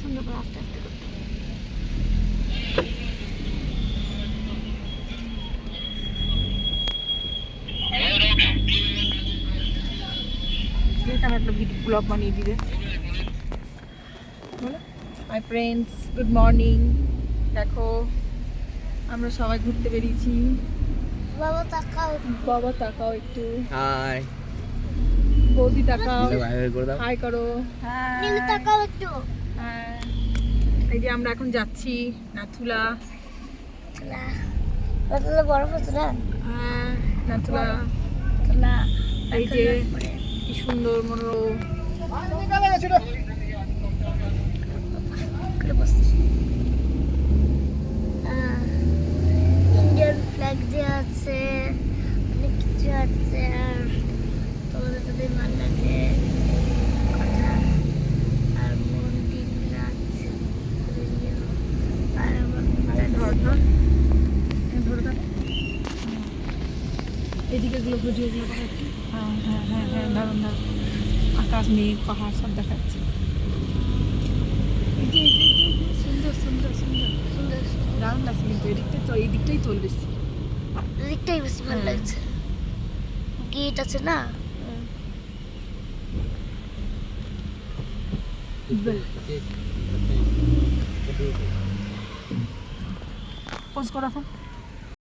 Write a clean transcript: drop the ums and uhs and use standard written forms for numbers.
সুন্দর করে আস্তে আস্তে করতে। আমি একটা ভিডিও ব্লগ বানিয়ে দিবে বলো। Hi friends, good morning. দেখো আমরা সবাই ঘুরতে বেরিয়েছি। বাবা তাকাও, বাবা তাকাও একটু, হাই বৌদি তাকাও, করে হাই করো। নীল তাকাও একটু। হ্যাঁ, এই যে আমরা এখন যাচ্ছি নাথুলা। না বাতলা বরফ আছে না, হ্যাঁ নাথুলা। না এই যে কি সুন্দর মনোরম। করে বসছি। ইন্ডিয়ান ফ্ল্যাগ দেওয়া আছে, অনেক কিছু আছে। আর তোমাদের যদি মান লাগে কথা আর মন্দির আছে আর আমার ধর ধর ধরে থাক। এদিকে গুলো ভিডিও গুলো দেখাচ্ছি। হ্যাঁ হ্যাঁ হ্যাঁ হ্যাঁ, দারুণ দারুণ। আকাশ, মেঘ, পাহাড় সব দেখাচ্ছে। এই যে এই যে, এই যে, সুন্দর সুন্দর সুন্দর সুন্দর দারুণ লাগছে। কিন্তু এই দিকটাই চল বেশি। দিকটাই বেশি ভালো লাগছে। গেট আছে না, পোজ কর এখন।